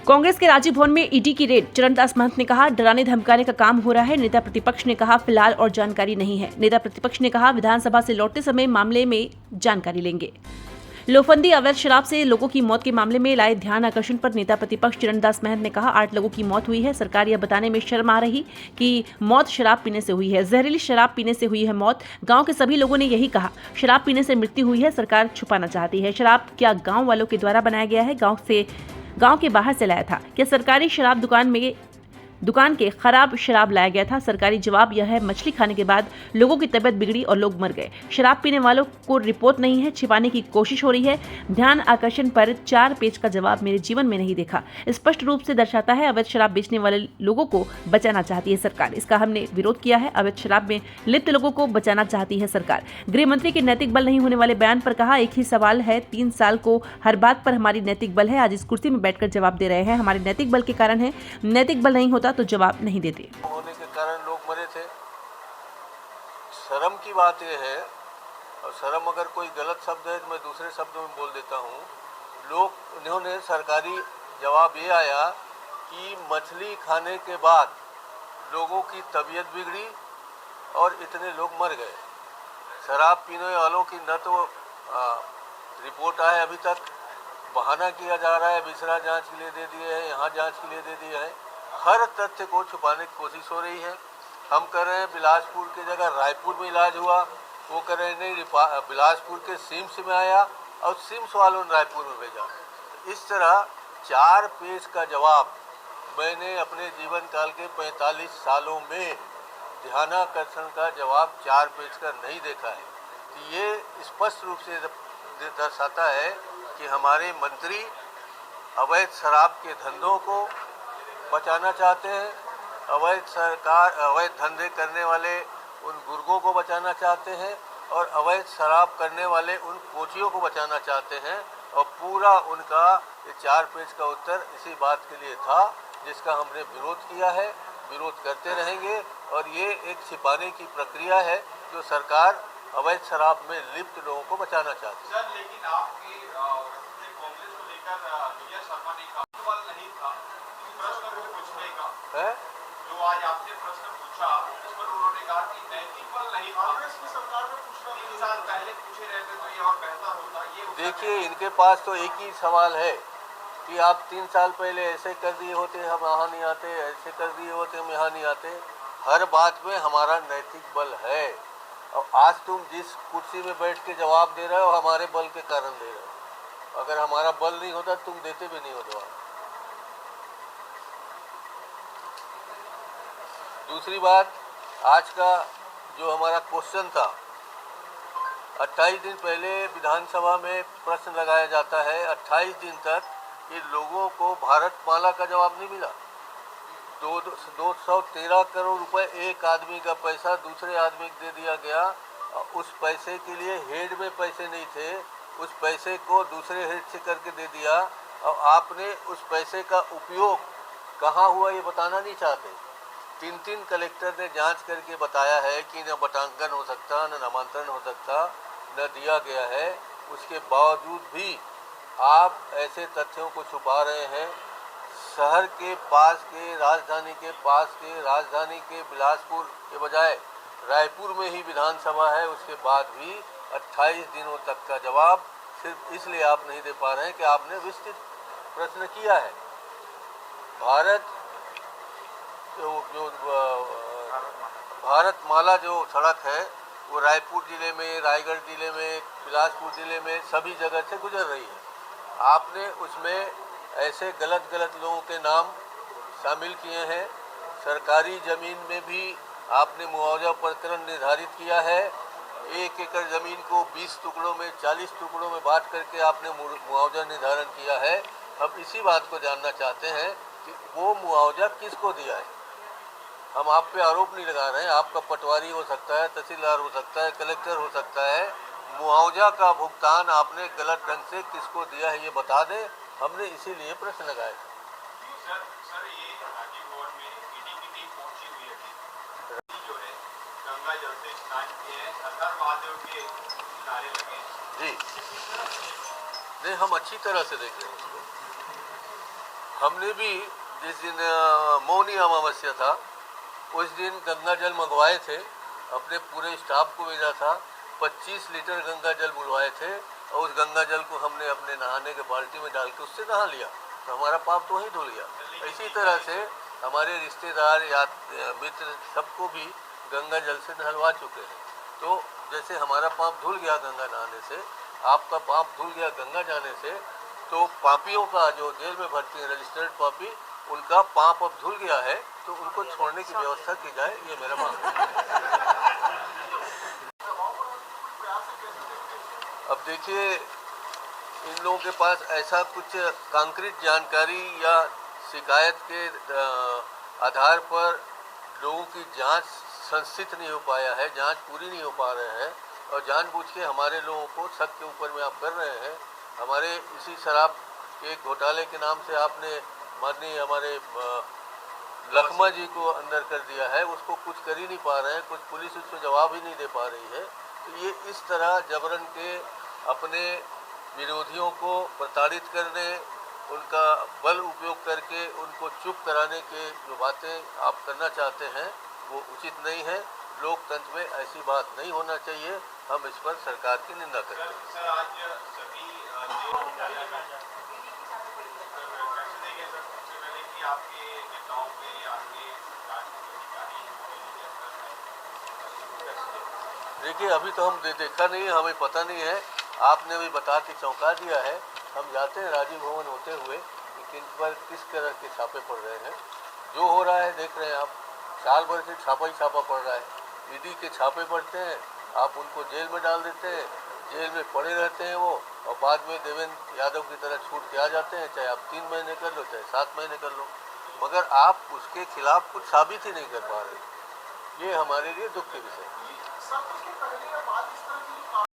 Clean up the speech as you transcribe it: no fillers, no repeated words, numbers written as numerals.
कांग्रेस के राजीव भवन में ईडी की रेड। चरणदास महंत ने कहा, डराने धमकाने का काम हो रहा है। नेता प्रतिपक्ष ने कहा, फिलहाल और जानकारी नहीं है। नेता प्रतिपक्ष ने कहा, विधानसभा से लौटते समय मामले में जानकारी लेंगे। लोफंदी अवैध शराब से लोगों की मौत के मामले में लाए ध्यान आकर्षण पर नेता प्रतिपक्ष चरणदास महंत ने कहा, 8 लोगों की मौत हुई है। सरकार यह बताने में शर्म आ रही कि मौत शराब पीने से हुई है। जहरीली शराब पीने से हुई है मौत। गांव के सभी लोगों ने यही कहा, शराब पीने से मृत्यु हुई है। सरकार छुपाना चाहती है। शराब क्या गाँव वालों के द्वारा बनाया गया है? गांव के बाहर से लाया था क्या? सरकारी शराब दुकान के खराब शराब लाया गया था? सरकारी जवाब यह है, मछली खाने के बाद लोगों की तबीयत बिगड़ी और लोग मर गए। शराब पीने वालों को रिपोर्ट नहीं है, छिपाने की कोशिश हो रही है। ध्यान आकर्षण पर 4 पेज का जवाब मेरे जीवन में नहीं देखा। स्पष्ट रूप से दर्शाता है, अवैध शराब बेचने वाले लोगों को बचाना चाहती है सरकार। इसका हमने विरोध किया है। अवैध शराब में लिप्त लोगों को बचाना चाहती है सरकार। गृह मंत्री के नैतिक बल नहीं होने वाले बयान पर कहा, एक ही सवाल है, 3 साल को हर बात पर हमारी नैतिक बल है। आज इस कुर्सी में बैठकर जवाब दे रहे हैं। हमारे नैतिक बल के कारण है। नैतिक बल नहीं होता तो जवाब नहीं देते। होने के कारण लोग मरे थे। शर्म की बात यह है, और शर्म अगर कोई गलत शब्द है तो मैं दूसरे शब्दों में बोल देता हूँ। इन्होंने सरकारी जवाब ये आया कि मछली खाने के बाद लोगों की तबीयत बिगड़ी और इतने लोग मर गए। शराब पीने वालों की न तो रिपोर्ट आए अभी तक, बहाना किया जा रहा है, बिसरा जांच के लिए दे दिए हैं, यहाँ जांच के लिए दे दिए हैं। हर तथ्य को छुपाने की कोशिश हो रही है। हम कह रहे हैं बिलासपुर की जगह रायपुर में इलाज हुआ, वो कह रहे हैं नहीं, बिलासपुर के सिम्स में आया और सिम्स वालों ने रायपुर में भेजा। इस तरह 4 पेज का जवाब मैंने अपने जीवन काल के 45 सालों में ध्यानाकर्षण का जवाब 4 पेज का नहीं देखा है। तो ये स्पष्ट रूप से दर्शाता है कि हमारे मंत्री अवैध शराब के धंधों को बचाना चाहते हैं, अवैध धंधे करने वाले उन गुर्गों को बचाना चाहते हैं और अवैध शराब करने वाले उन कोचियों को बचाना चाहते हैं। और पूरा उनका ये 4 पेज का उत्तर इसी बात के लिए था, जिसका हमने विरोध किया है, विरोध करते रहेंगे। और ये एक छिपाने की प्रक्रिया है जो सरकार अवैध शराब में लिप्त लोगों को बचाना चाहती है। लेकिन आपकी कांग्रेस को लेकर विजय शर्मा ने कहा नहीं था प्रश्न को पूछने का है, जो आज आपने प्रश्न पूछा उस पर उन्होंने कहा कि नैतिक बल नहीं था। कांग्रेस की सरकार में पूछना 3 साल पहले पूछे रहते तो ये और बेहतर होता। ये देखिए, इनके पास तो एक ही सवाल है कि आप 3 साल पहले ऐसे कर दिए होते हम यहाँ नहीं आते, ऐसे कर दिए होते हम यहाँ नहीं आते। हर बात में हमारा नैतिक बल है और आज तुम जिस कुर्सी में बैठ के जवाब दे रहे हो हमारे बल के कारण दे रहे हो। अगर हमारा बल नहीं होता तुम देते भी नहीं हो जवाब। दूसरी बात, आज का जो हमारा क्वेश्चन था, 28 दिन पहले विधानसभा में प्रश्न लगाया जाता है। 28 दिन तक ये लोगों को भारतमाला का जवाब नहीं मिला। 213 करोड़ रुपए एक आदमी का पैसा दूसरे आदमी को दे दिया गया। उस पैसे के लिए हेड में पैसे नहीं थे, उस पैसे को दूसरे हेड से करके दे दिया और आपने उस पैसे का उपयोग कहाँ हुआ ये बताना नहीं चाहते। 3 कलेक्टर ने जांच करके बताया है कि न बटांकन हो सकता, न नामांतरण हो सकता, न दिया गया है। उसके बावजूद भी आप ऐसे तथ्यों को छुपा रहे हैं। शहर के पास के, राजधानी के पास के, राजधानी के बिलासपुर के बजाय रायपुर में ही विधानसभा है। उसके बाद भी 28 दिनों तक का जवाब सिर्फ इसलिए आप नहीं दे पा रहे हैं कि आपने विस्तृत प्रश्न किया है। भारतमाला जो सड़क है वो रायपुर जिले में, रायगढ़ जिले में, बिलासपुर जिले में सभी जगह से गुजर रही है। आपने उसमें ऐसे गलत लोगों के नाम शामिल किए हैं। सरकारी ज़मीन में भी आपने मुआवजा प्रकरण निर्धारित किया है। 1 एकड़ ज़मीन को 20 टुकड़ों में, 40 टुकड़ों में बांट करके आपने मुआवजा निर्धारण किया है। हम इसी बात को जानना चाहते हैं कि वो मुआवजा किसको दिया है। हम आप पे आरोप नहीं लगा रहे हैं, आपका पटवारी हो सकता है, तहसीलदार हो सकता है, कलेक्टर हो सकता है। मुआवजा का भुगतान आपने गलत ढंग से किसको दिया है ये बता दें। हमने इसीलिए प्रश्न लगाए। सर ये राजीव भवन में ईडी की टीम पहुंची हुई है, जो है गंगा जल से स्नान किए हैं, सरदार महादेव के नारे लगे जी। नहीं, हम अच्छी तरह से देख रहे हैं उसको। हमने भी जिस दिन मौनी अमावस्या था उस दिन गंगा जल मंगवाए थे, अपने पूरे स्टाफ को भेजा था, 25 लीटर गंगा जल बुलवाए थे और उस गंगा जल को हमने अपने नहाने के बाल्टी में डाल के उससे नहा लिया, तो हमारा पाप तो वहीं धुल गया। इसी तरह से हमारे रिश्तेदार या मित्र सबको भी गंगा जल से नहलवा चुके हैं। तो जैसे हमारा पाप धुल गया गंगा नहाने से, आपका पाप धुल गया गंगा जाने से, तो पापियों का जो जेल में भर्ती है रजिस्टर्ड पापी, उनका पाप अब धुल गया है, तो उनको छोड़ने की व्यवस्था की जाए, ये मेरा मानना है। अब देखिए, इन लोगों के पास ऐसा कुछ कंक्रीट जानकारी या शिकायत के आधार पर लोगों की जांच संस्थित नहीं हो पाया है, जांच पूरी नहीं हो पा रहे हैं और जानबूझ के हमारे लोगों को शक के ऊपर में आप कर रहे हैं। हमारे इसी शराब के घोटाले के नाम से आपने माननीय हमारे लखमा जी को अंदर कर दिया है, उसको कुछ कर ही नहीं पा रहे हैं, कुछ पुलिस उसको जवाब ही नहीं दे पा रही है। तो ये इस तरह जबरन के अपने विरोधियों को प्रताड़ित करने, उनका बल उपयोग करके उनको चुप कराने के जो बातें आप करना चाहते हैं वो उचित नहीं है। लोकतंत्र में ऐसी बात नहीं होना चाहिए। हम इस पर सरकार की निंदा करते हैं। सर आज सभी सबसे पहले कि आपके नेताओं पे आपके सरकार के अधिकारी देखिए, अभी तो हम देखा नहीं है, हमें पता नहीं है। आपने अभी बता के चौंका दिया है। हम जाते हैं राजीव भवन होते हुए कि किन पर किस तरह के छापे पड़ रहे हैं। जो हो रहा है देख रहे हैं आप, साल भर से छापा ही छापा पड़ रहा है। ईडी के छापे पड़ते हैं, आप उनको जेल में डाल देते हैं, जेल में पड़े रहते हैं वो, और बाद में देवेंद्र यादव की तरह छूट के आ जाते हैं, चाहे आप 3 महीने कर लो चाहे 7 महीने कर लो, मगर आप उसके खिलाफ कुछ साबित ही नहीं कर पा रहे। ये हमारे लिए दुख के विषय है।